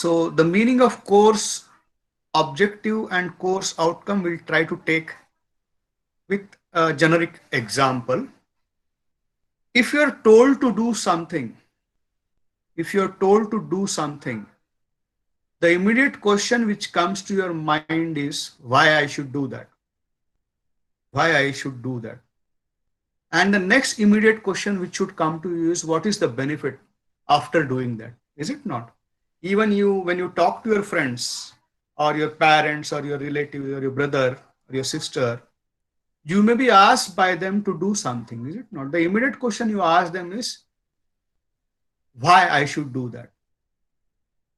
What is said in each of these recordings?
So the meaning of course objective and course outcome we'll try to take with a generic example. If you're told to do something, if you're told to do something, the immediate question which comes to your mind is why I should do that, why I should do that. And the next immediate question which should come to you is what is the benefit after doing that? Is it not? Even you, when you talk to your friends or your parents or your relatives or your brother or your sister, you may be asked by them to do something, is it not? The immediate question you ask them is why I should do that.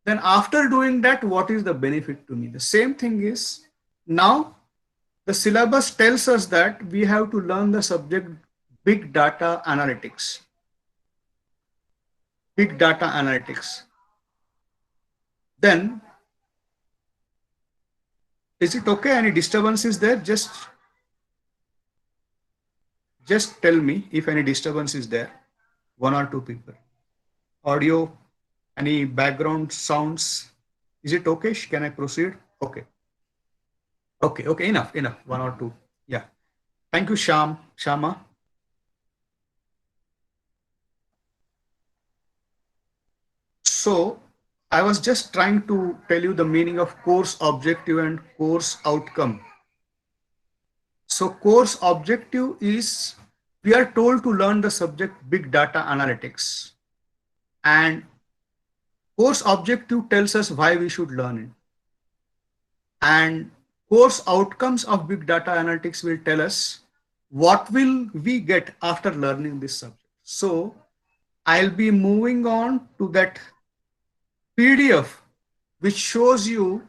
Then after doing that, what is the benefit to me? The same thing is now the syllabus tells us that we have to learn the subject big data analytics. Big data analytics. Then is it okay? Any disturbance is there? Just tell me if any disturbance is there. One or two people. Audio, any background sounds. Is it okay? Can I proceed? Okay. Okay. Enough. One or two. Yeah. Thank you, Shama. So I was just trying to tell you the meaning of course objective and course outcome. So course objective is we are told to learn the subject big data analytics, and course objective tells us why we should learn it. And course outcomes of big data analytics will tell us what will we get after learning this subject. So I'll be moving on to that PDF which shows you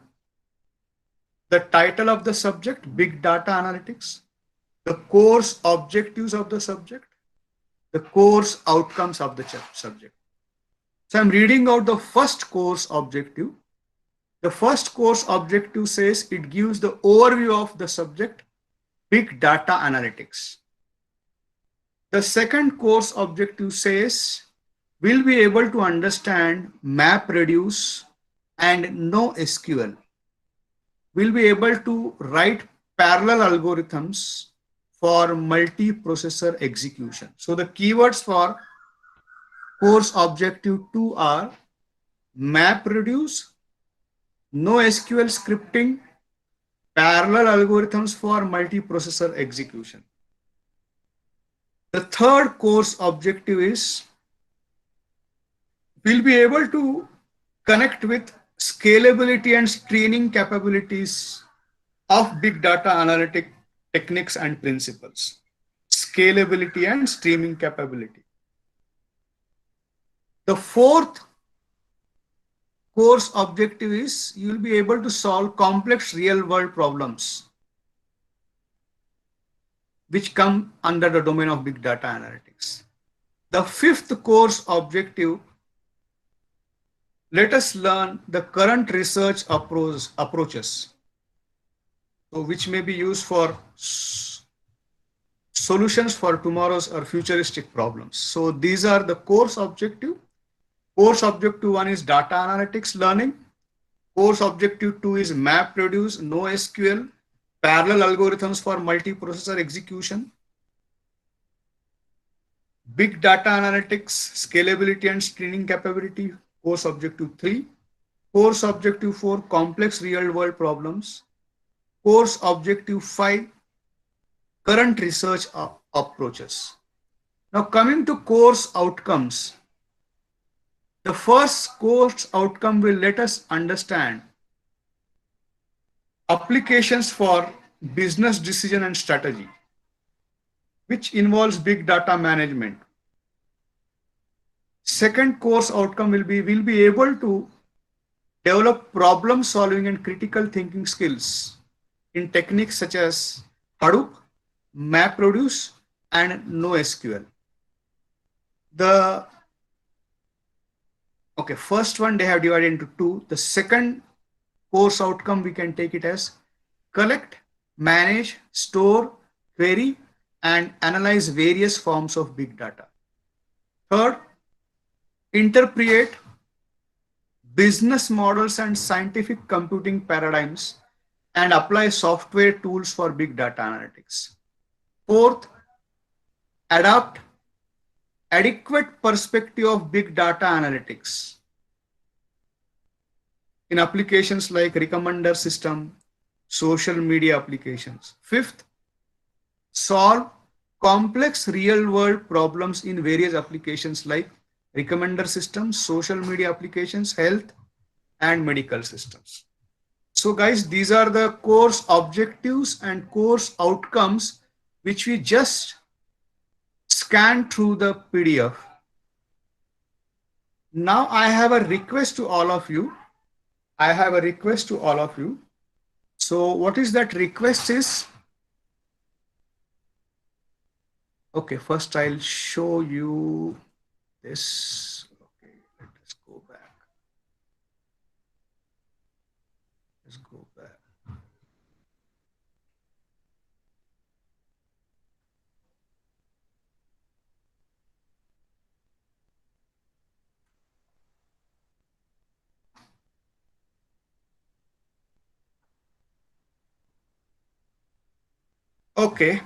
the title of the subject, big data analytics, the course objectives of the subject, the course outcomes of the subject. So I'm reading out the first course objective. The first course objective says it gives the overview of the subject, big data analytics. The second course objective says we'll be able to understand MapReduce and NoSQL. We'll be able to write parallel algorithms for multi-processor execution. So the keywords for course objective 2 are MapReduce, NoSQL scripting, parallel algorithms for multi-processor execution. The third course objective is we'll be able to connect with scalability and streaming capabilities of big data analytic techniques and principles. Scalability and streaming capability. The fourth course objective is you'll be able to solve complex real world problems which come under the domain of big data analytics. The fifth course objective, let us learn the current research approaches, so which may be used for solutions for tomorrow's or futuristic problems. So these are the course objective. Course objective 1 is data analytics learning. Course objective 2 is MapReduce, NoSQL, parallel algorithms for multi-processor execution. Big data analytics, scalability and streaming capability, course objective 3. Course objective 4, complex real world problems. Course objective 5, current research approaches. Now coming to course outcomes. The first course outcome will let us understand applications for business decision and strategy, which involves big data management. Second course outcome will be we'll be able to develop problem solving and critical thinking skills in techniques such as Hadoop, MapReduce, and NoSQL. First one they have divided into two. The second course outcome we can take it as collect, manage, store, query, and analyze various forms of big data. Third, interpret, business models and scientific computing paradigms, and apply software tools for big data analytics. Fourth, adopt adequate perspective of big data analytics in applications like recommender system, social media applications. Fifth, solve complex real world problems in various applications like recommender systems, social media applications, health, and medical systems. So guys, these are the course objectives and course outcomes which we just scanned through the PDF. Now I have a request to all of you. I have a request to all of you. So what is that request is, okay, first I'll show you this. Okay, let us go back. Let's go back. Okay,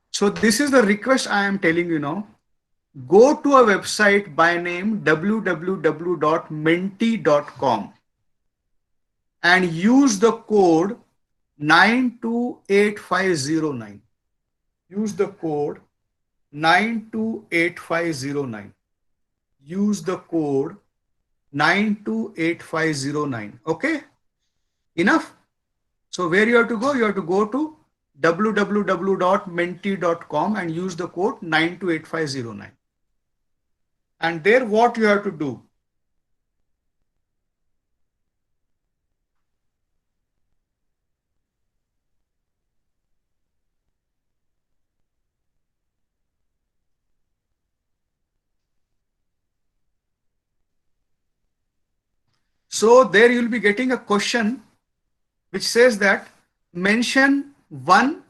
so this is the request I am telling you now. Go to a website by name www.menti.com and use the code 928509. Use the code 928509. Use the code 928509. Okay, enough. So where you have to go? You have to go to www.menti.com and use the code 928509. And there what you have to do? So there you'll be getting a question which says that mention one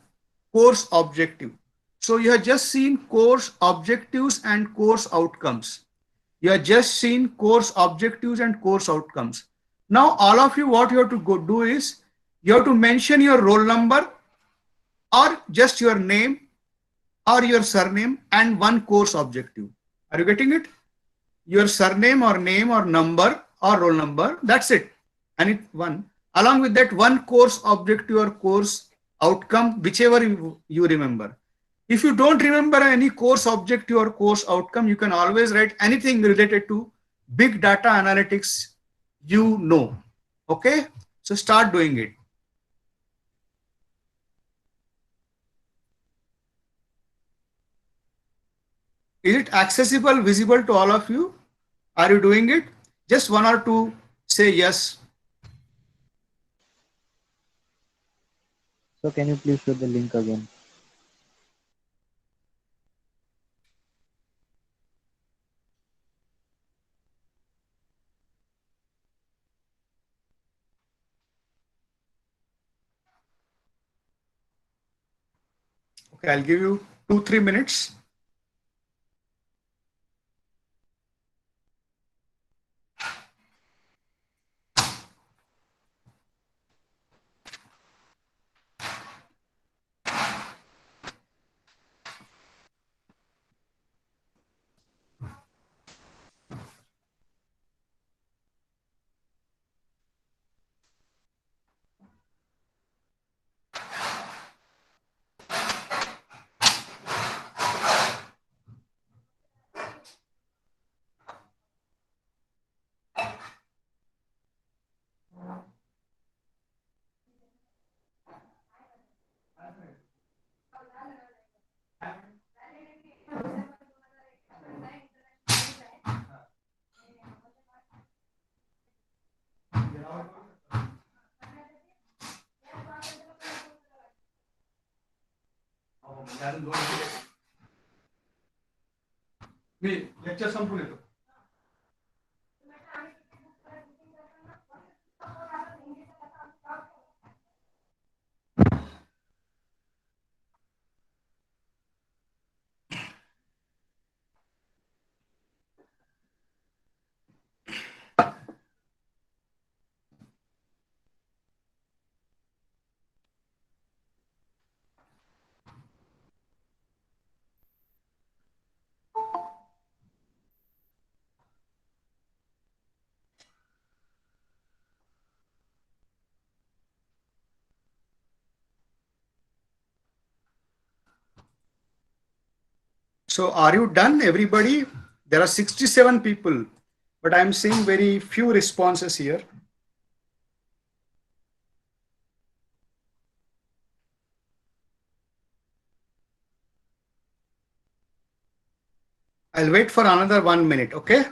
course objective. So you have just seen course objectives and course outcomes. You have just seen course objectives and course outcomes. Now all of you, what you have to go do is you have to mention your roll number or just your name or your surname and one course objective. Are you getting it? Your surname or name or number or roll number, that's it. And it one. Along with that, one course objective or course outcome, whichever you remember. If you don't remember any course objective or course outcome, you can always write anything related to big data analytics you know. Okay, so start doing it. Is it accessible, visible to all of you? Are you doing it? Just one or two say yes. So can you please show the link again? Okay, I'll give you 2-3 minutes. Me lecture संपून येतो. So are you done, everybody? There are 67 people, but I'm seeing very few responses here. I'll wait for another 1 minute, okay?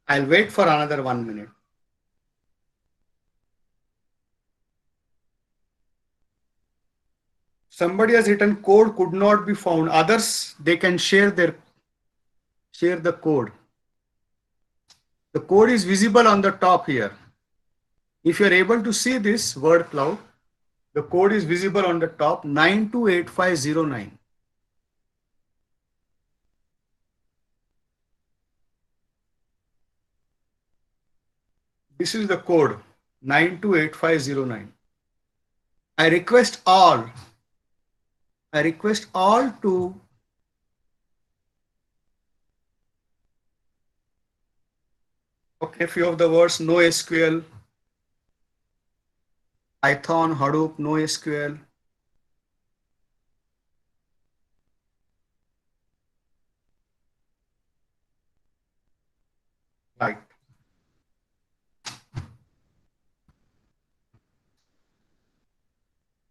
I'll wait for another 1 minute. Somebody has written code could not be found. Others, they can share the code. The code is visible on the top here. If you're able to see this word cloud, the code is visible on the top 928509. This is the code 928509. I request all to okay, few of the words NoSQL, Python, Hadoop, NoSQL. Right.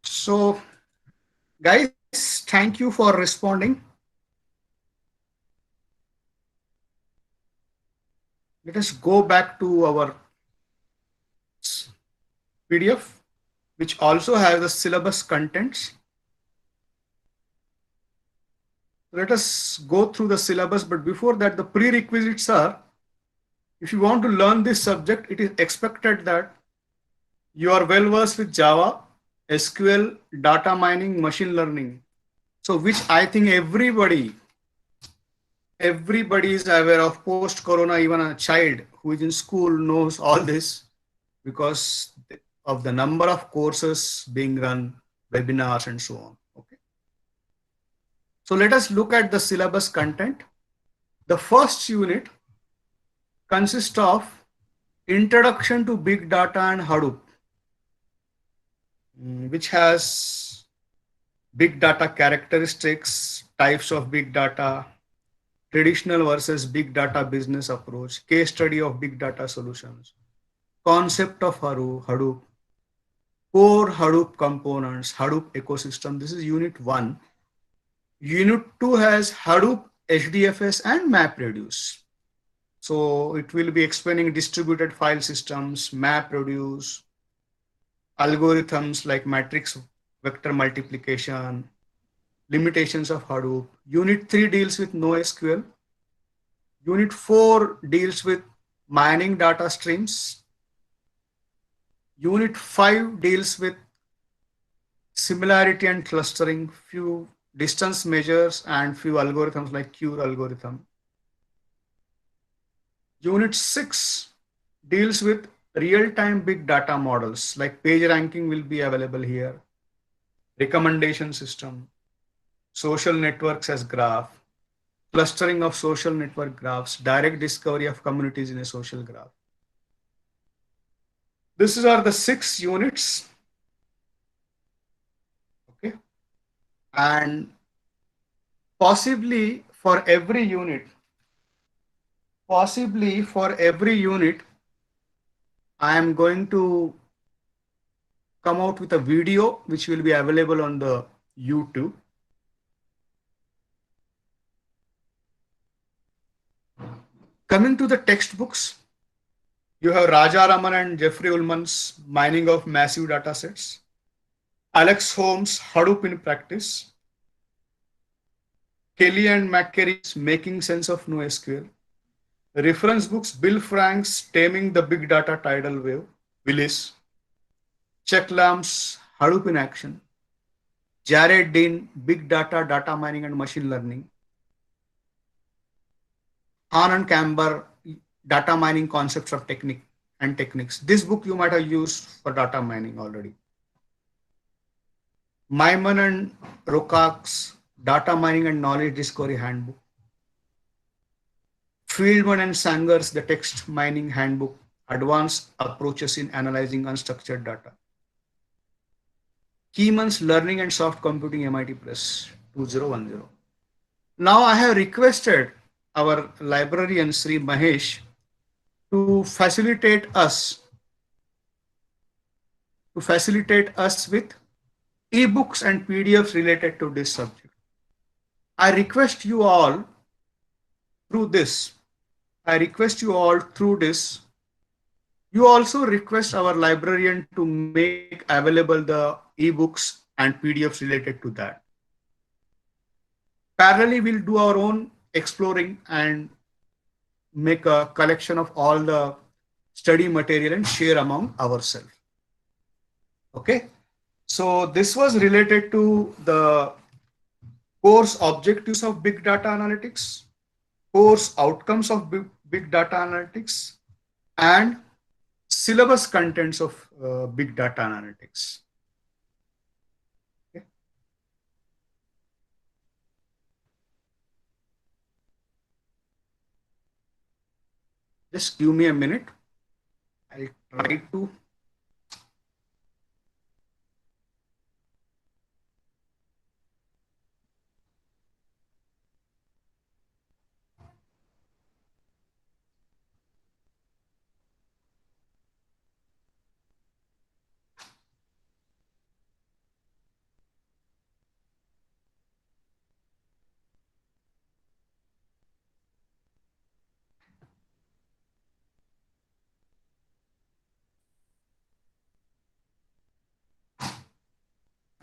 So, guys, thank you for responding. Let us go back to our PDF, which also has the syllabus contents. Let us go through the syllabus, but before that, the prerequisites are, if you want to learn this subject, it is expected that you are well versed with Java, SQL, data mining, machine learning. So which I think everybody is aware of. Post corona, even a child who is in school knows all this because of the number of courses being run, webinars and so on. Okay. So let us look at the syllabus content. The first unit consists of Introduction to Big Data and Hadoop, which has big data characteristics, types of big data, traditional versus big data business approach, case study of big data solutions, concept of Hadoop, core Hadoop components, Hadoop ecosystem. This is unit 1. Unit 2 has Hadoop, HDFS and MapReduce. So it will be explaining distributed file systems, MapReduce, algorithms like matrix vector multiplication, limitations of Hadoop. Unit 3 deals with NoSQL. Unit 4 deals with mining data streams. Unit 5 deals with similarity and clustering, few distance measures and few algorithms like CURE algorithm. Unit 6 deals with real-time big data models like page ranking will be available here, recommendation system, social networks as graph, clustering of social network graphs, direct discovery of communities in a social graph. These are the 6 units. Okay. And possibly for every unit, I am going to come out with a video which will be available on the YouTube. Coming to the textbooks, you have Raja Raman and Jeffrey Ullman's Mining of Massive Data Sets, Alex Holmes' Hadoop in Practice, Kelly and McCary's Making Sense of NoSQL, reference books Bill Frank's Taming the Big Data Tidal Wave, Willis, Chuck Lamb's Hadoop in Action, Jared Dean, Big Data, Data Mining and Machine Learning, Anand Camber, Data Mining Concepts of Techniques. This book you might have used for data mining already. Maimon and Rokak's Data Mining and Knowledge Discovery Handbook. Fieldman and Sanger's The Text Mining Handbook, Advanced Approaches in Analyzing Unstructured Data. Keyman's Learning and Soft Computing, MIT Press, 2010. Now I have requested our librarian Sri Mahesh to facilitate us with ebooks and PDFs related to this subject. I request you all through this. I request you all through this. You also request our librarian to make available the ebooks and PDFs related to that. Parallelly, we'll do our own exploring and make a collection of all the study material and share among ourselves. Okay. So this was related to the course objectives of big data analytics, course outcomes of big data analytics, and syllabus contents of big data analytics. Okay. Just give me a minute. I'll try to.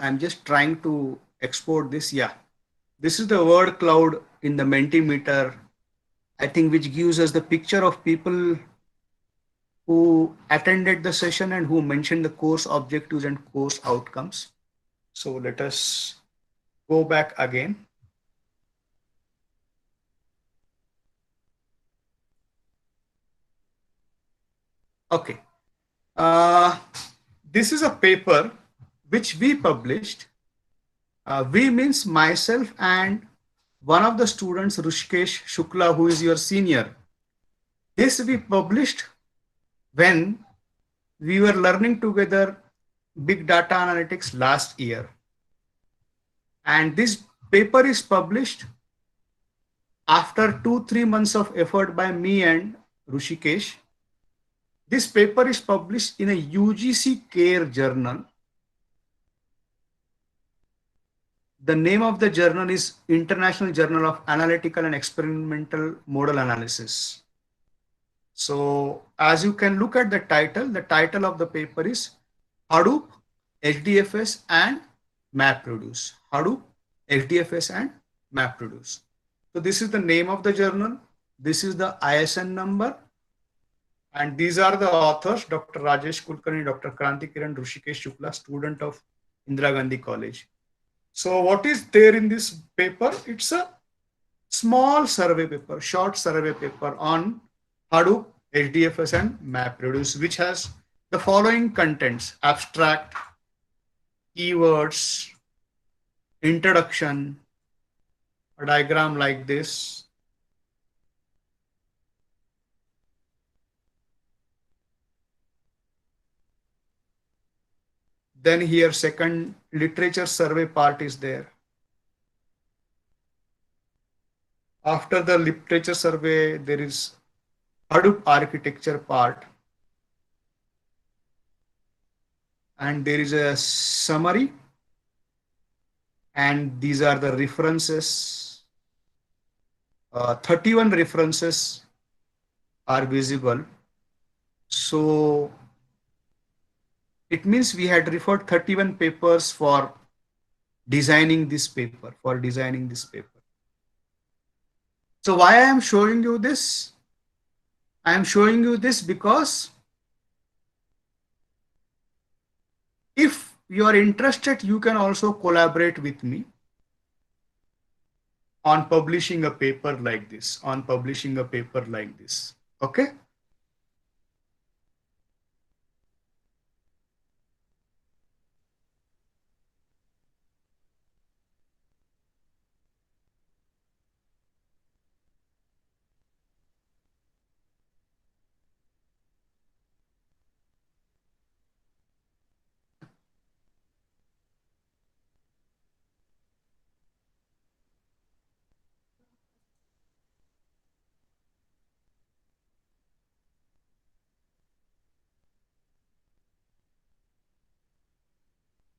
I'm just trying to export this. Yeah, this is the word cloud in the Mentimeter. I think which gives us the picture of people who attended the session and who mentioned the course objectives and course outcomes. So let us go back again. Okay. Uh, this is a paper which we published. We means myself and one of the students, Rushikesh Shukla, who is your senior. This we published when we were learning together big data analytics last year. And this paper is published after 2-3 months of effort by me and Rushikesh. This paper is published in a UGC CARE journal. The name of the journal is International Journal of Analytical and Experimental Model Analysis. So as you can look at the title of the paper is Hadoop, HDFS and MapReduce. Hadoop, HDFS and MapReduce. So this is the name of the journal. This is the ISN number. And these are the authors, Dr. Rajesh Kulkarni, Dr. Kranti Kiran, Rushikesh Shukla, student of Indira Gandhi College. So what is there in this paper? It's a small survey paper, short survey paper on Hadoop, HDFS and MapReduce, which has the following contents: abstract, keywords, introduction, a diagram like this. Then here second literature survey part is there. After the literature survey, there is Hadoop architecture part. And there is a summary. And these are the references. 31 references are visible. So it means we had referred 31 papers for designing this paper, So why I am showing you this? I am showing you this because if you are interested, you can also collaborate with me on publishing a paper like this, Okay.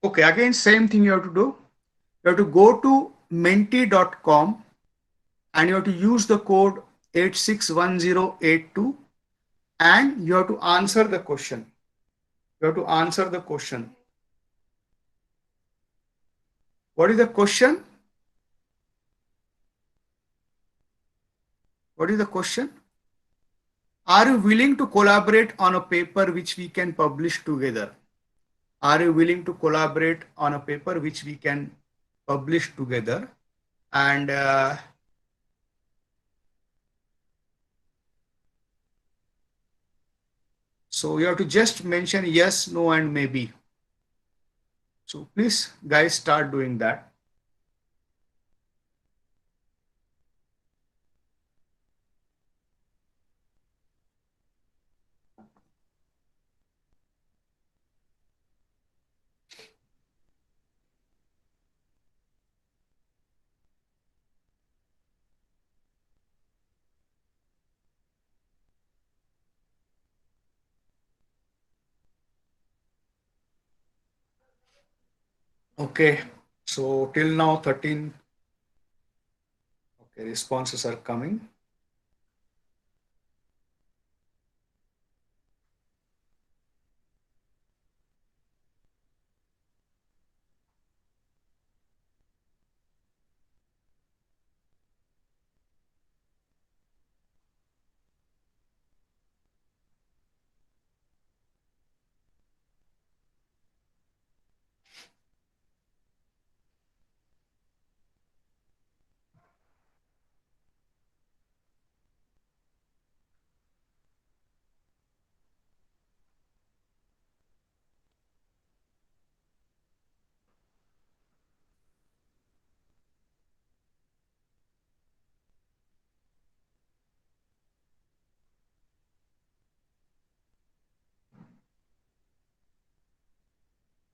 Okay, again, same thing you have to do. You have to go to menti.com and you have to use the code 861082 and you have to answer the question. You have to answer the question. What is the question? What is the question? Are you willing to collaborate on a paper which we can publish together? Are you willing to collaborate on a paper which we can publish together? And so you have to just mention yes, no, and maybe. So please, guys, start doing that. Okay. So till now, 13. Okay, responses are coming.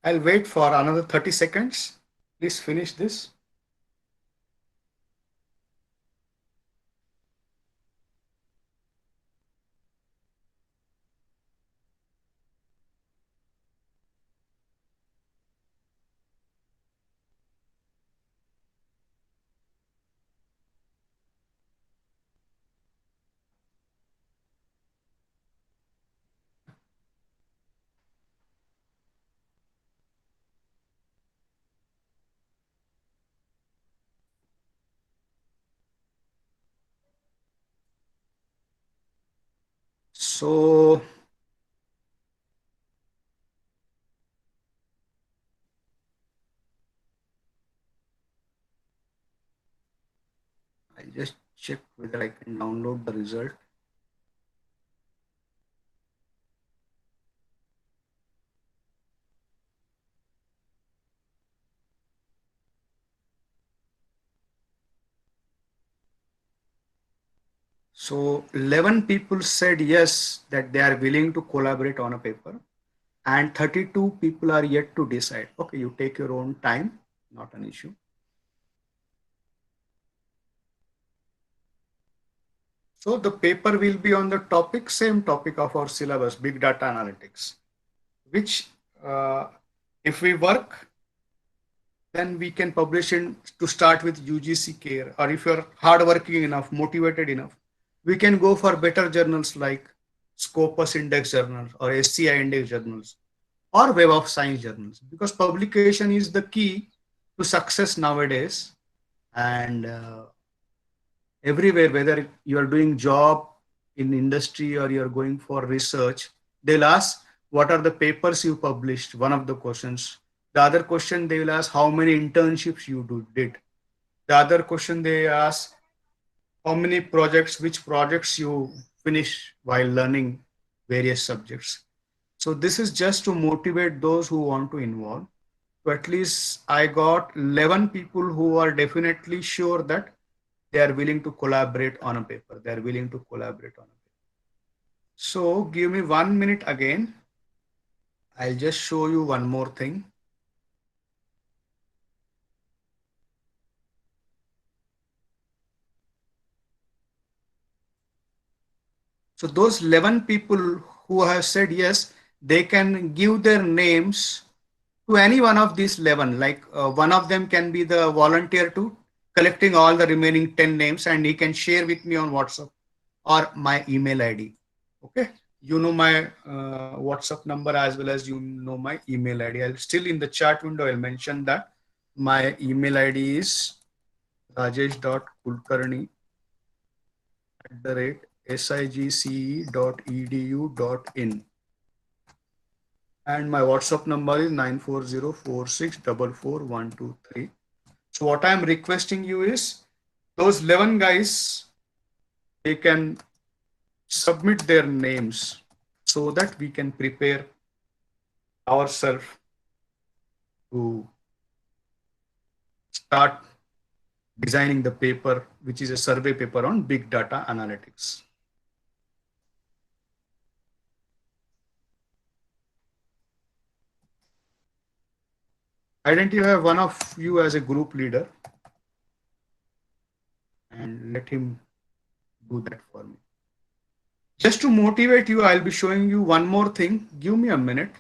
I'll wait for another 30 seconds. Please finish this. So I'll just check whether I can download the result. So 11 people said yes, that they are willing to collaborate on a paper, and 32 people are yet to decide. Okay, you take your own time, not an issue. So the paper will be on the topic, same topic of our syllabus, big data analytics, which if we work, then we can publish in to start with UGC care, or if you're hardworking enough, motivated enough, we can go for better journals like Scopus Index journals or SCI Index journals or Web of Science journals, because publication is the key to success nowadays. And everywhere, whether you are doing job in industry or you're going for research, they'll ask what are the papers you published, one of the questions. The other question they will ask how many internships you did. The other question they ask how many projects, which projects you finish while learning various subjects. So this is just to motivate those who want to involve. So at least I got 11 people who are definitely sure that they are willing to collaborate on a paper. They are willing to collaborate on a paper. So give me 1 minute again. I'll just show you one more thing. So those 11 people who have said yes, they can give their names to any one of these 11. Like one of them can be the volunteer to collecting all the remaining 10 names, and he can share with me on WhatsApp or my email ID. Okay. You know my WhatsApp number as well as you know my email ID. I'll still in the chat window, I'll mention that my email ID is rajesh.kulkarni @sigce.edu.in, and my WhatsApp number is 94046444123. So what I am requesting you is those 11 guys, they can submit their names so that we can prepare ourselves to start designing the paper, which is a survey paper on big data analytics. Identify one of you as a group leader and let him do that for me. Just to motivate you, I'll be showing you one more thing. Give me a minute.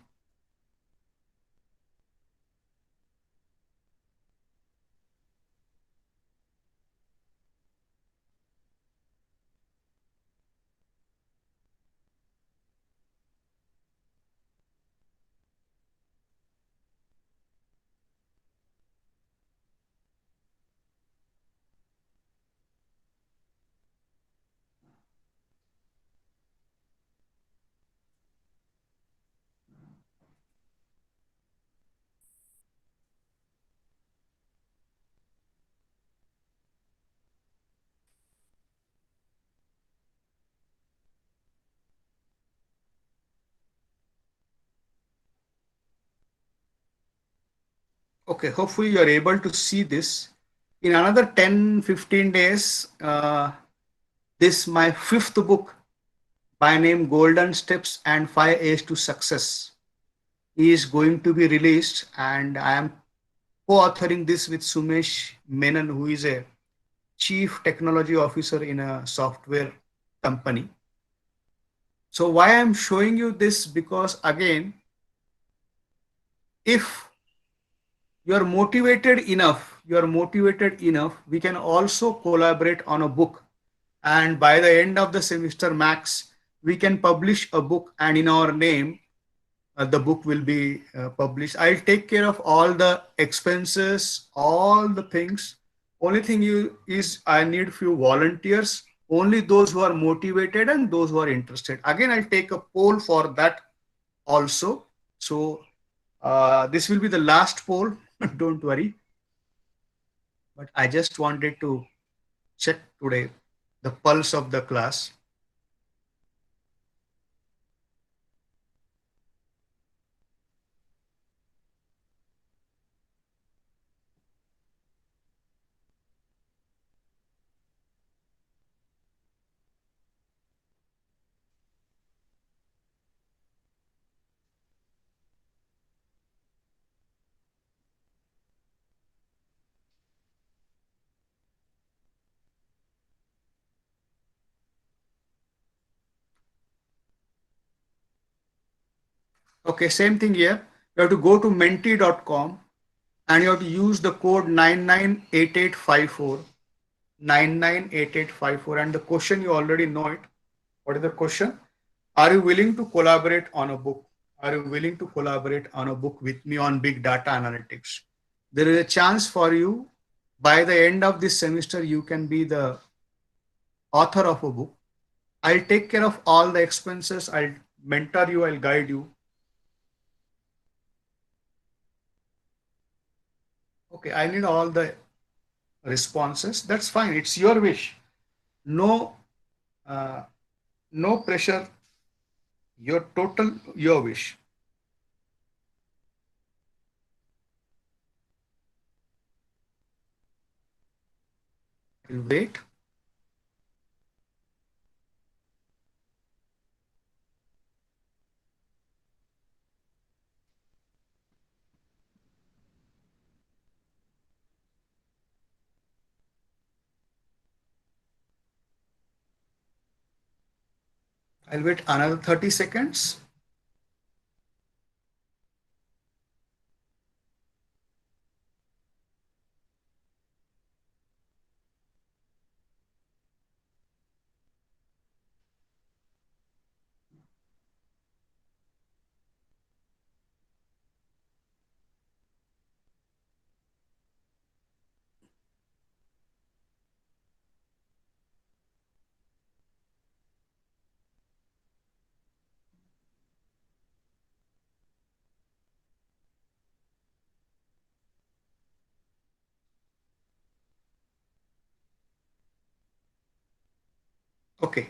Okay, hopefully you're able to see this. In another 10-15 days, this my fifth book by name Golden Steps and 5 A's to Success is going to be released, and I am co-authoring this with Sumesh Menon, who is a chief technology officer in a software company. So why I'm showing you this, because again, if you are motivated enough, we can also collaborate on a book, and by the end of the semester max, we can publish a book, and in our name the book will be published. I'll take care of all the expenses, all the things. Only thing you is I need few volunteers, only those who are motivated and those who are interested. Again, I'll take a poll for that also. So this will be the last poll. Don't worry. But I just wanted to check today the pulse of the class. Okay, same thing here. You have to go to menti.com and you have to use the code 998854, 998854, and the question you already know it. What is the question? Are you willing to collaborate on a book? Are you willing to collaborate on a book with me on big data analytics? There is a chance for you. By the end of this semester, you can be the author of a book. I'll take care of all the expenses. I'll mentor you. I'll guide you. Okay, I need all the responses. That's fine. It's your wish. No, uh, no pressure. Your total, your wish. I'll wait. I'll wait another 30 seconds. Okay.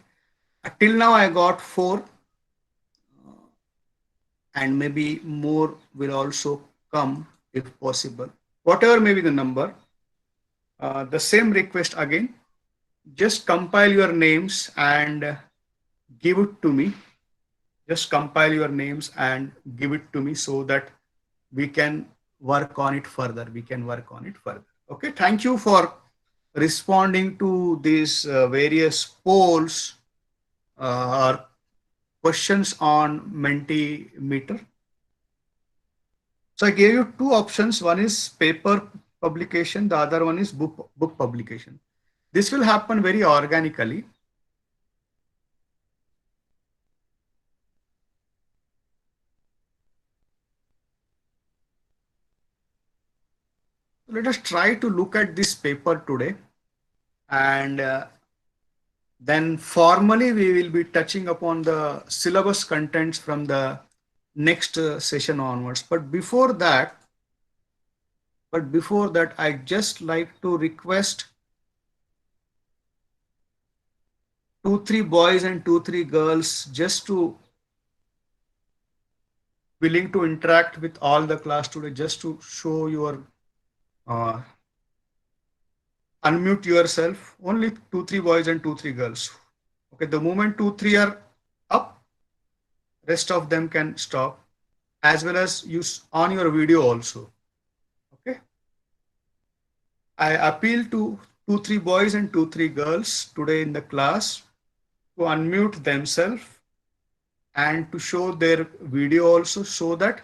Till now I got four, and maybe more will also come if possible. Whatever may be the number, the same request again. Just compile your names and give it to me. Just compile your names and give it to me so that we can work on it further. We can work on it further. Okay. Thank you for responding to these various polls or questions on Mentimeter. So I gave you two options. One is paper publication. The other one is book publication. This will happen very organically. Let us try to look at this paper today, and then formally we will be touching upon the syllabus contents from the next session onwards. But before that, I just like to request two, three boys and two, three girls just to willing to interact with all the class today, just to show your uh, unmute yourself. Only two, three boys and two, three girls. Okay, the moment two, three are up, rest of them can stop, as well as use on your video also. Okay, I appeal to two, three boys and two, three girls today in the class to unmute themselves and to show their video also so that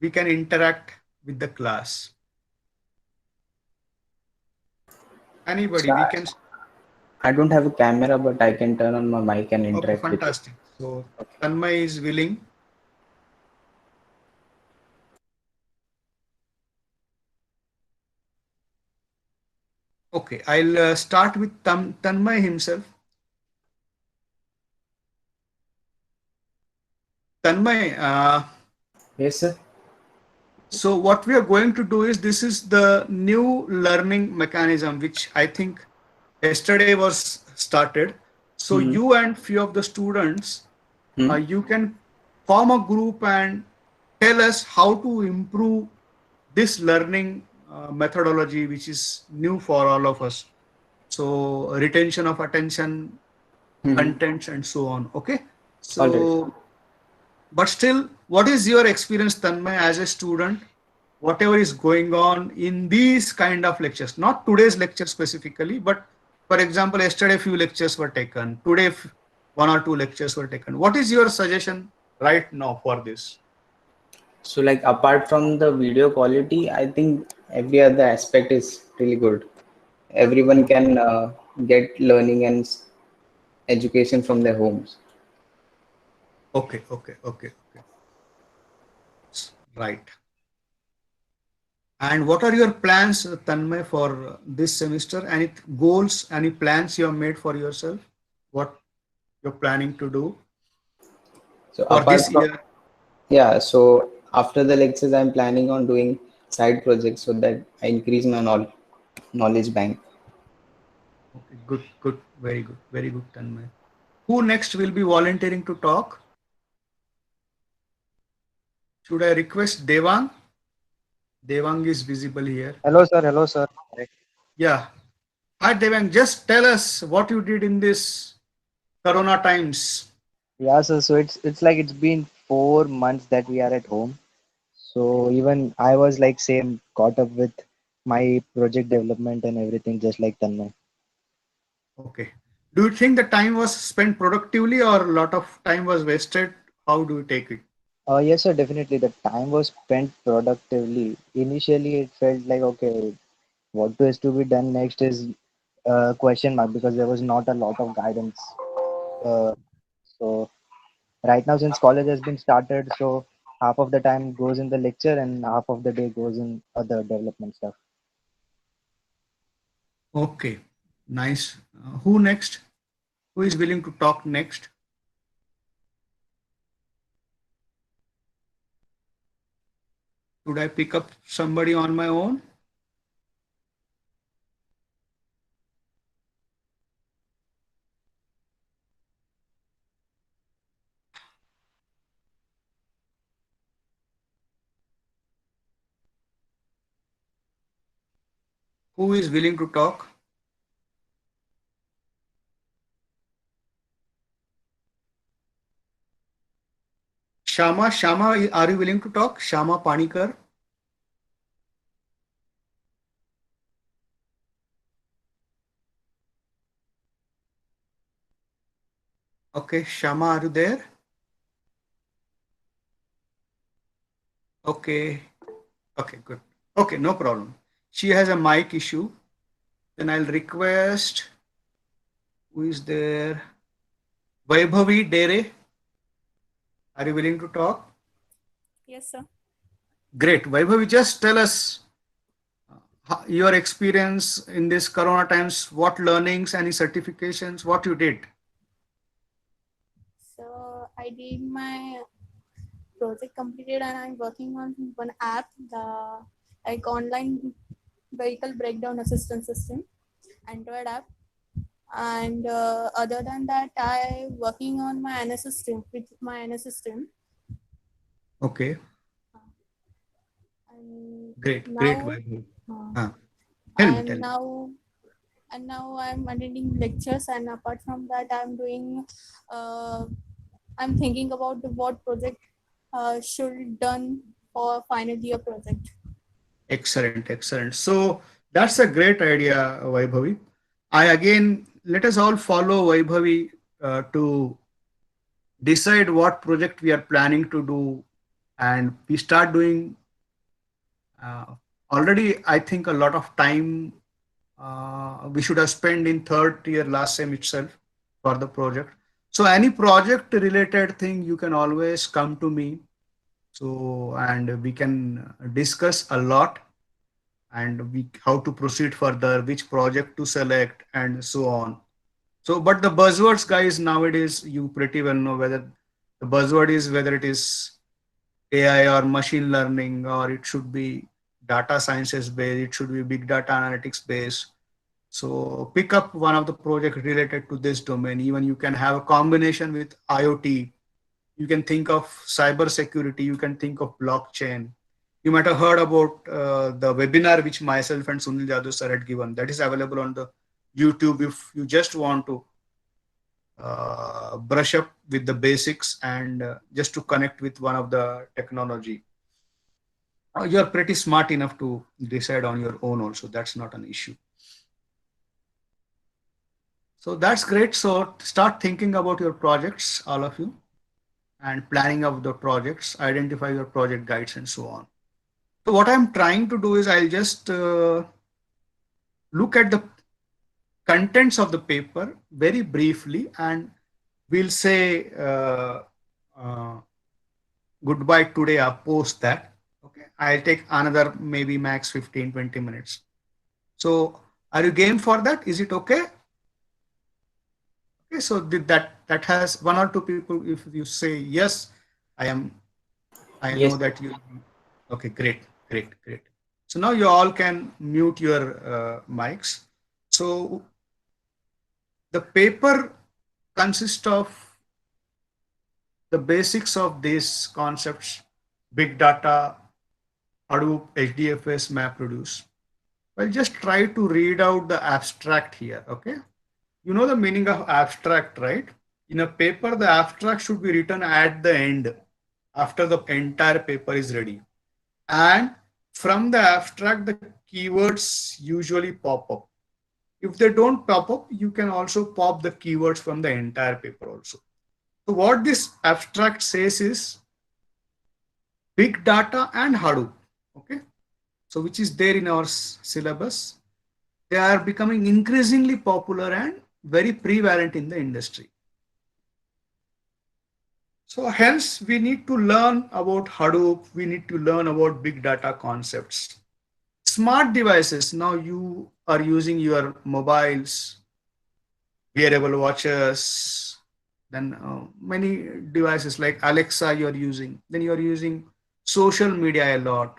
we can interact with the class. Anybody, So we can. I don't have a camera, but I can turn on my mic and Okay, interact with you. fantastic. So Tanmay is willing. Okay, I'll start with Tanmay himself. Tanmay, Yes, sir. so what we are going to do is, this is the new learning mechanism which I think yesterday was started. So Mm-hmm. you and few of the students, Hmm. you can form a group and tell us how to improve this learning methodology which is new for all of us. So retention of attention, Mm-hmm. contents, and so on. Okay. All right. So, but still, what is your experience, Tanmay, as a student? Whatever is going on in these kind of lectures, not today's lecture specifically, but for example, yesterday few lectures were taken, today one or two lectures were taken. What is your suggestion right now for this? So, like, apart from the video quality, I think every other aspect is really good. Everyone can get learning and education from their homes. Okay, okay, okay, okay. Right. And what are your plans, Tanmay, for this semester? Any goals, any plans you have made for yourself? What you're planning to do So, for apart this from, year? yeah, so after the lectures, I'm planning on doing side projects so that I increase my knowledge bank. Okay, good, good, very good, Tanmay. Who next will be volunteering to talk? Should I request Devang? Devang is visible here. Hello, sir. Hello, sir. Yeah. Hi, Devang. Just tell us what you did in this Corona times. Yeah, sir. So it's like it's been 4 months that we are at home. So even I was like same caught up with my project development and everything, just like Tanmay. Okay. Do you think the time was spent productively or a lot of time was wasted? How do you take it? Yes, sir. Definitely, the time was spent productively. Initially, it felt like okay, what is to be done next is question mark because there was not a lot of guidance. Uh, so right now, since college has been started, so half of the time goes in the lecture and half of the day goes in other development stuff. Okay. Nice. Who next? Who is willing to talk next? Should I pick up somebody on my own? Who is willing to talk? Shama, are you willing to talk? Shama Panikar. Okay, Shama, are you there? Okay, okay, good. Okay, no problem. She has a mic issue. Then I'll request, who is there? Vaibhavi Dere. Are you willing to talk? Yes, sir. Great. Vaibhavi, just tell us your experience in this Corona times, what learnings, any certifications, what you did. So I did my project completed and I'm working on one app, the like online vehicle breakdown assistance system, Android app. And other than that, I working on my NS system with my NS system. Okay, And great, great, now, Vaibhavi. uh, Tell me, and tell me. now, and now I'm attending lectures. And apart from that, I'm doing. I'm thinking about what project should done for final year project. Excellent, excellent. So that's a great idea, Vaibhavi. I again, let us all follow Vaibhavi to decide what project we are planning to do, and we start doing uh, already. I think a lot of time we should have spent in third year last sem itself for the project. So any project related thing, you can always come to me. So and we can discuss a lot, and we how to proceed further, which project to select, and so on. So, but the buzzwords, guys, nowadays you pretty well know whether the buzzword is whether it is AI or machine learning, or it should be data sciences based, it should be big data analytics based. So pick up one of the project related to this domain. Even you can have a combination with IoT. You can think of cyber security. You can think of blockchain. You might have heard about the webinar which myself and Sunil Jadhav sir had given. That is available on the YouTube if you just want to brush up with the basics and just to connect with one of the technology. You're pretty smart enough to decide on your own also. That's not an issue. So that's great. So start thinking about your projects, all of you, and planning of the projects, identify your project guides and so on. So what I'm trying to do is I'll just look at the contents of the paper very briefly, and we'll say uh, goodbye today or post that. Okay, I'll take another maybe max 15-20 minutes. So are you game for that? Is it okay? Okay, so that has one or two people. If you say yes, I am. I know Yes. that you. Okay, great, great, great. So now you all can mute your mics. So the paper consists of the basics of these concepts: big data, Hadoop, HDFS, MapReduce. I'll just try to read out the abstract here. Okay, you know the meaning of abstract, right? In a paper, the abstract should be written at the end after the entire paper is ready. And from the abstract, the keywords usually pop up. If they don't pop up, you can also pop the keywords from the entire paper also. So what this abstract says is big data and Hadoop. Okay. So which is there in our syllabus. They are becoming increasingly popular and very prevalent in the industry. So hence we need to learn about Hadoop. We need to learn about big data concepts. Smart devices. Now you are using your mobiles, wearable watches, then many devices like Alexa you're using. Then you're using social media a lot.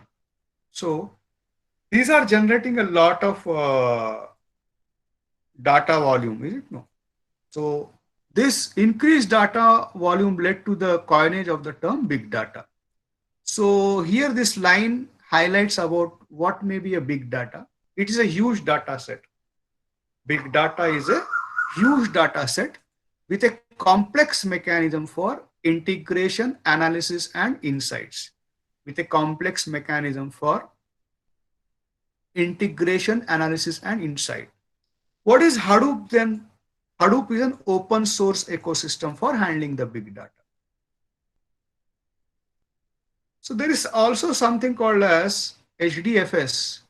So these are generating a lot of data volume, is it? No. So this increased data volume led to the coinage of the term big data. So here this line highlights about what may be a big data. It is a huge data set. Big data is a huge data set with a complex mechanism for integration, analysis, and insights. With a complex mechanism for integration, analysis, and insight. What is Hadoop then? Hadoop is an open source ecosystem for handling the big data. So there is also something called as HDFS.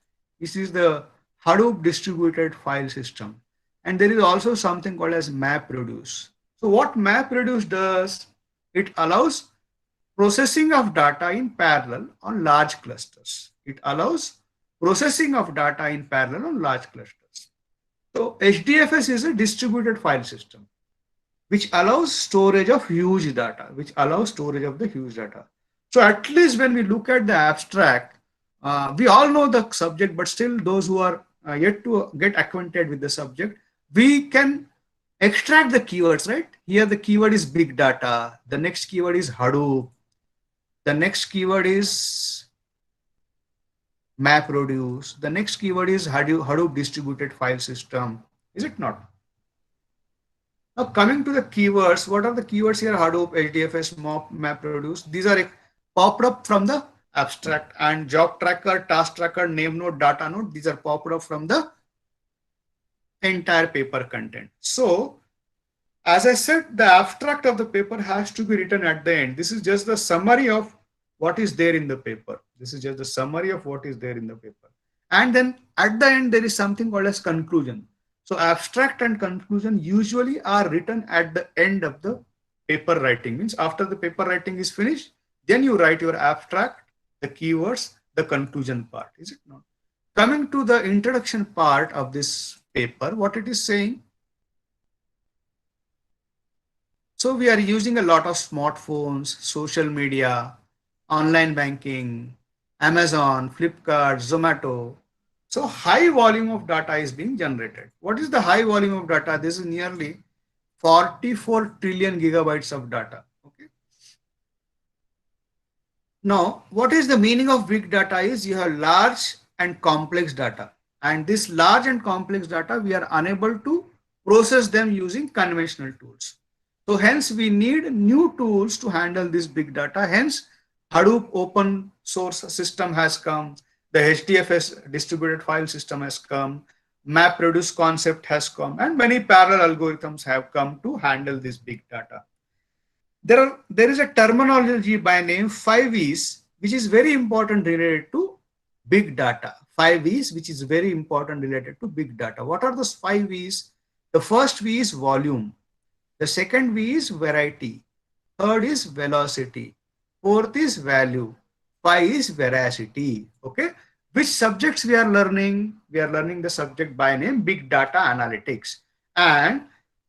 This is the Hadoop distributed file system. And there is also something called as MapReduce. So what MapReduce does, it allows processing of data in parallel on large clusters. It allows processing of data in parallel on large clusters. So HDFS is a distributed file system, which allows storage of huge data, which allows storage of the huge data. So at least when we look at the abstract, we all know the subject, but still those who are yet to get acquainted with the subject, we can extract the keywords, right? Here the keyword is big data. The next keyword is Hadoop. The next keyword is MapReduce. The next keyword is Hadoop distributed file system. Is it not? Now coming to the keywords, what are the keywords here? Hadoop, HDFS, MapReduce. These are popped up from the abstract, and job tracker, task tracker, name node, data node. These are popped up from the entire paper content. So as I said, the abstract of the paper has to be written at the end. This is just the summary of what is there in the paper. This is just the summary of what is there in the paper. And then at the end, there is something called as conclusion. So abstract and conclusion usually are written at the end of the paper writing. Means after the paper writing is finished, then you write your abstract, the keywords, the conclusion part. Is it not? Coming to the introduction part of this paper, what it is saying. So we are using a lot of smartphones, social media, online banking, Amazon, Flipkart, Zomato. So high volume of data is being generated. What is the high volume of data? This is nearly 44 trillion gigabytes of data. Okay. Now, what is the meaning of big data is you have large and complex data. And this large and complex data, we are unable to process them using conventional tools. So hence we need new tools to handle this big data. Hence Hadoop open source system has come. The HDFS distributed file system has come. MapReduce concept has come, and many parallel algorithms have come to handle this big data. There is a terminology by name 5Vs, which is very important related to big data. 5Vs, which is very important related to big data. What are those 5Vs? The first V is volume. The second V is variety. Third is velocity. Fourth is value. 5 is veracity. Okay. Which subjects we are learning? We are learning the subject by name big data analytics. And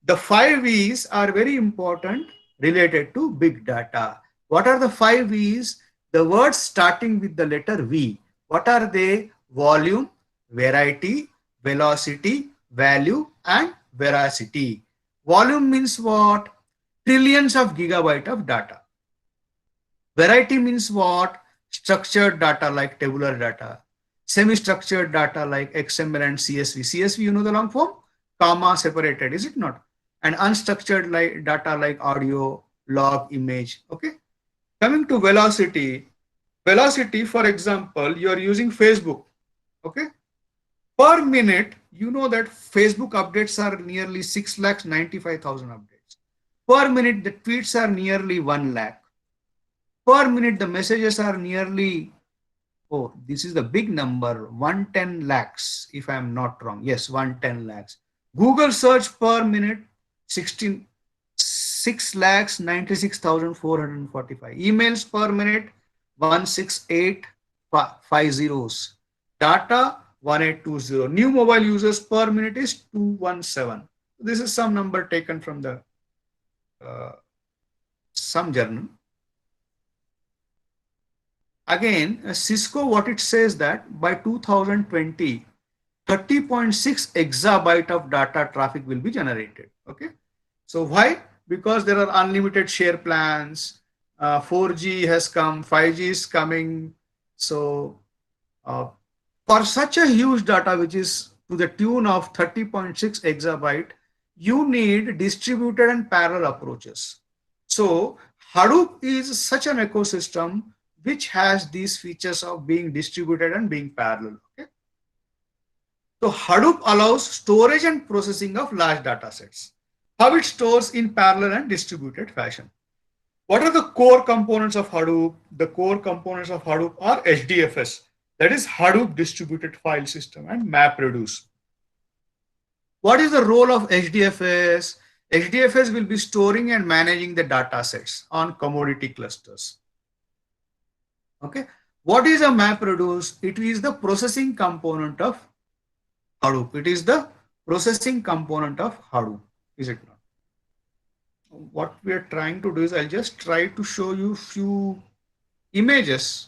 the 5 V's are very important related to big data. What are the 5 V's? The words starting with the letter V. What are they? Volume, variety, velocity, value, and veracity. Volume means what? Trillions of gigabyte of data. Variety means what? Structured data like tabular data. Semi-structured data like XML and CSV. CSV, you know the long form? Comma separated, is it not? And unstructured data like audio, log, image. Okay. Coming to velocity. Velocity, for example, you are using Facebook. Okay. Per minute, you know that Facebook updates are nearly 6,95,000 updates. Per minute, the tweets are nearly 1 lakh. Per minute, the messages are nearly, oh, this is the big number, 110 lakhs, if I am not wrong. Yes, 110 lakhs. Google search per minute, 6,96,445. Emails per minute, 16850. Data, 1820. New mobile users per minute is 217. This is some number taken from the some journal. Again, Cisco, what it says that by 2020, 30.6 exabyte of data traffic will be generated. Okay. So why? Because there are unlimited share plans. 4G has come, 5G is coming. So For such a huge data, which is to the tune of 30.6 exabyte, you need distributed and parallel approaches. So Hadoop is such an ecosystem which has these features of being distributed and being parallel. Okay? So Hadoop allows storage and processing of large data sets. How it stores in parallel and distributed fashion. What are the core components of Hadoop? The core components of Hadoop are HDFS, that is Hadoop Distributed File System, and MapReduce. What is the role of HDFS? HDFS will be storing and managing the data sets on commodity clusters. Okay. What is a MapReduce? It is the processing component of Hadoop. It is the processing component of Hadoop, is it not? What we are trying to do is I'll just try to show you few images.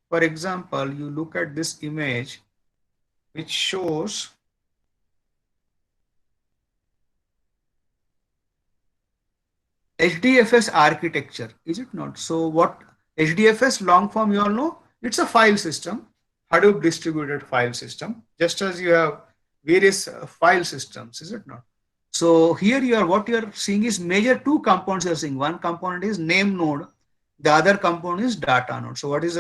For example, you look at this image which shows HDFS architecture, is it not? So what HDFS long form, you all know, it's a file system, Hadoop distributed file system, just as you have various file systems, is it not? So here what you are seeing is major two components you are seeing. One component is name node, the other component is data node. So what is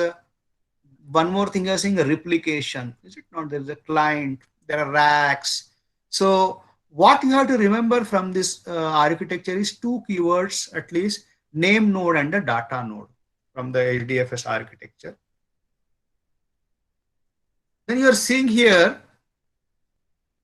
one more thing you are seeing, a replication, is it not? There is a client, there are racks. So what you have to remember from this architecture is two keywords at least, name node and the data node from the HDFS architecture. Then you are seeing here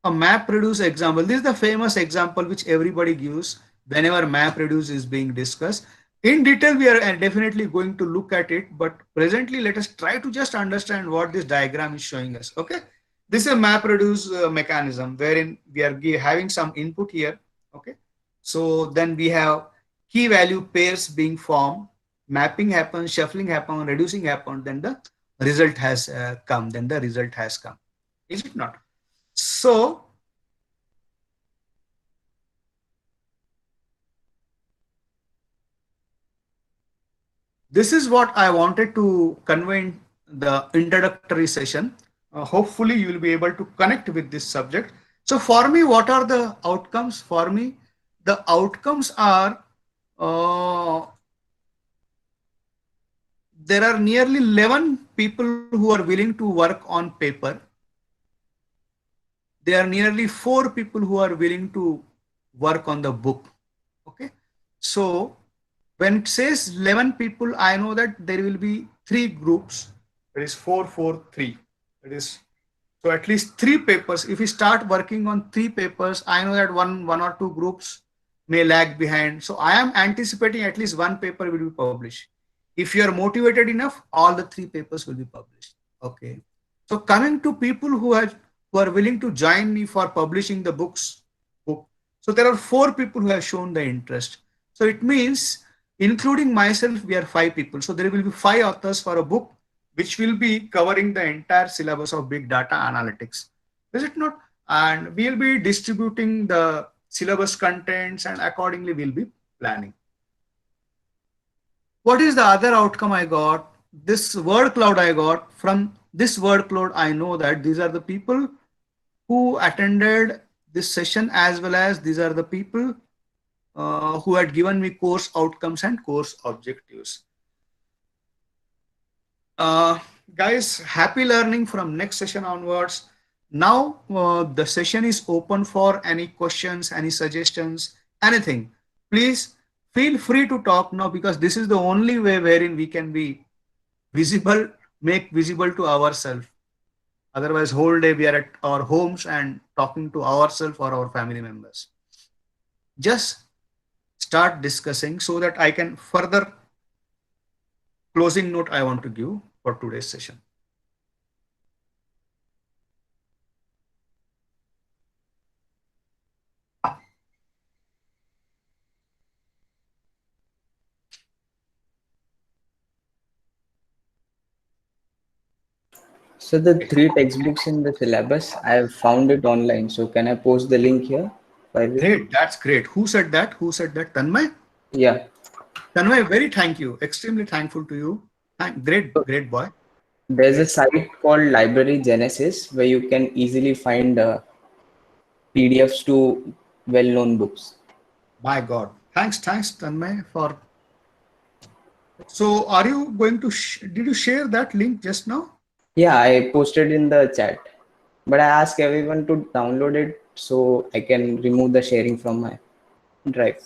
a MapReduce example. This is the famous example which everybody gives whenever MapReduce is being discussed. In detail, we are definitely going to look at it, but presently let us try to just understand what this diagram is showing us. Okay. This is a MapReduce mechanism wherein we are having some input here. Okay. So then we have key value pairs being formed, mapping happens, shuffling happens, reducing happens, then the result has come, Is it not? So this is what I wanted to convey in the introductory session. Hopefully you will be able to connect with this subject. So for me, what are the outcomes? For me, the outcomes are there are nearly 11 people who are willing to work on paper. There are nearly 4 people who are willing to work on the book. Okay. So when it says 11 people, I know that there will be 3 groups. That is 4, 4, 3. That is, so at least 3 papers. If we start working on 3 papers, I know that one or 2 groups may lag behind. So I am anticipating at least 1 paper will be published. If you are motivated enough, all the 3 papers will be published. Okay. So coming to people who are willing to join me for publishing the book. So there are 4 people who have shown the interest. So it means, including myself, we are 5 people. So there will be 5 authors for a book, which will be covering the entire syllabus of big data analytics. Is it not? And we'll be distributing the syllabus contents and accordingly we'll be planning. What is the other outcome I got? This word cloud I got. From this word cloud, I know that these are the people who attended this session, as well as these are the people who had given me course outcomes and course objectives. Guys, happy learning from next session onwards. Now the session is open for any questions, any suggestions, anything. Please feel free to talk now, because this is the only way wherein we can be visible, make visible to ourselves. Otherwise, whole day we are at our homes and talking to ourselves or our family members. Just start discussing so that I can further closing note I want to give for today's session. So the 3 textbooks in the syllabus, I have found it online. So can I post the link here? Great, that's great. Who said that? Who said that? Tanmay? Yeah. Tanmay, very thank you. Extremely thankful to you. Great boy. There's a site called Library Genesis where you can easily find PDFs to well-known books. My God. Thanks, Tanmay, for. So, are you going to? Did you share that link just now? Yeah, I posted in the chat, but I ask everyone to download it so I can remove the sharing from my drive.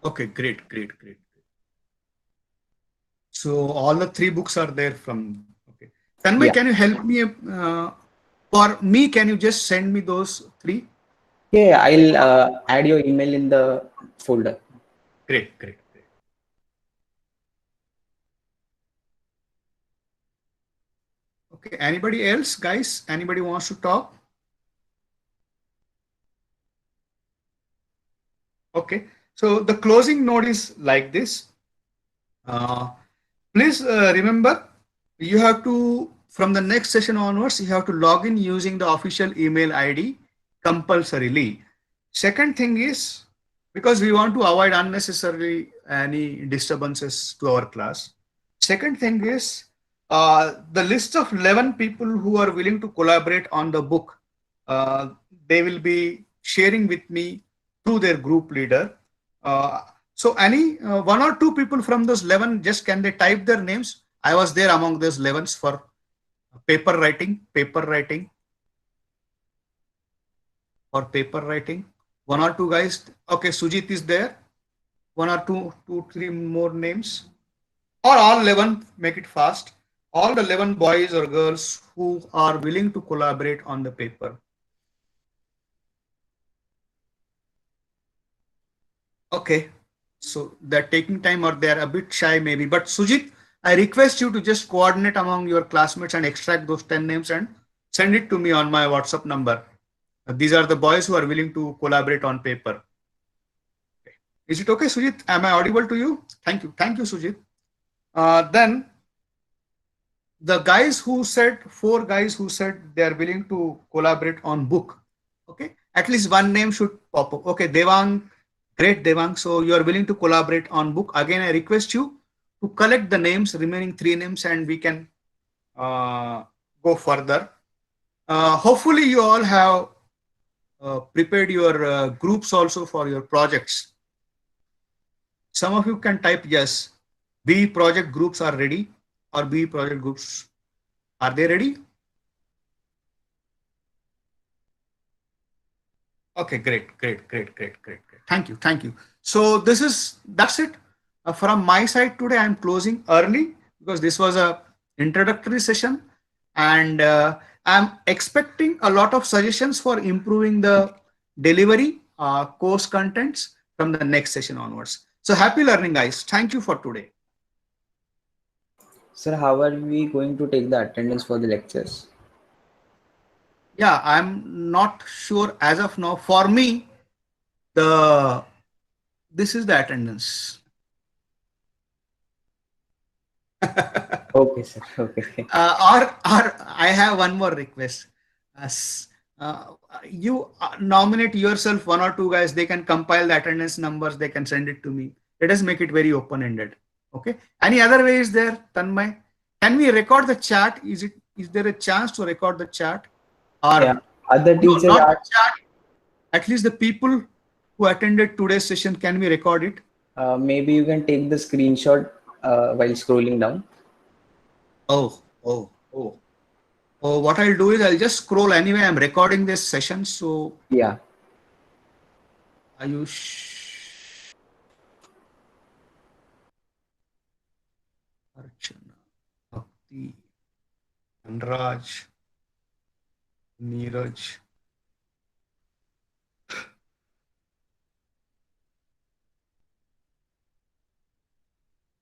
Okay, great. So, all the three books are there from. Okay. Tanmay, Yeah, can you help me? For me, can you just send me those three? yeah, I'll add your email in the folder. Great. Okay. Anybody else, guys? Anybody wants to talk? Okay. So the closing note is like this. Uh, Please remember, you have to, from the next session onwards, you have to log in using the official email ID compulsorily. Second thing is, because we want to avoid unnecessarily any disturbances to our class. Second thing is, the list of 11 people who are willing to collaborate on the book, uh, they will be sharing with me through their group leader. Uh, so any one or two people from those 11, just can they type their names? I was there among those 11s for paper writing, for paper writing. One or two guys. Okay, Sujit is there. One or three more names. Or all 11, make it fast. All the 11 boys or girls who are willing to collaborate on the paper. Okay, so they're taking time or they're a bit shy maybe. But Sujit, I request you to just coordinate among your classmates and extract those 10 names and send it to me on my WhatsApp number. These are the boys who are willing to collaborate on paper. Okay. Is it okay, Sujit? Am I audible to you? Thank you, Sujit. Then the guys who said, four guys who said they are willing to collaborate on book. Okay, at least one name should pop up. Okay, Devang, great Devang. So you are willing to collaborate on book. Again, I request you to collect the names, remaining three names, and we can go further. Hopefully, you all have prepared your groups also for your projects. Some of you can type yes. B project groups are ready, or B project groups, are they ready? Okay, great. Thank you. So that's it from my side today. I'm closing early because this was a introductory session, and I'm expecting a lot of suggestions for improving the delivery course contents from the next session onwards. So happy learning, guys. Thank you for today. Sir, how are we going to take the attendance for the lectures? Yeah, I'm not sure as of now. For me, the this is the attendance. Okay, sir. Okay. Or I have one more request. You nominate yourself, one or two guys. They can compile the attendance numbers. They can send it to me. Let us make it very open ended. Okay. Any other way is there, Tanmay? Can we record the chat? Is there a chance to record the chat? Yeah. Or Other no, teachers not the are chat. At least the people who attended today's session. Can we record it? maybe you can take the screenshot while scrolling down. Oh, oh, oh. Oh, what I'll do is I'll just scroll anyway. I'm recording this session, so Yeah. Ayush, Archana, Bhakti, Anraj, Neeraj,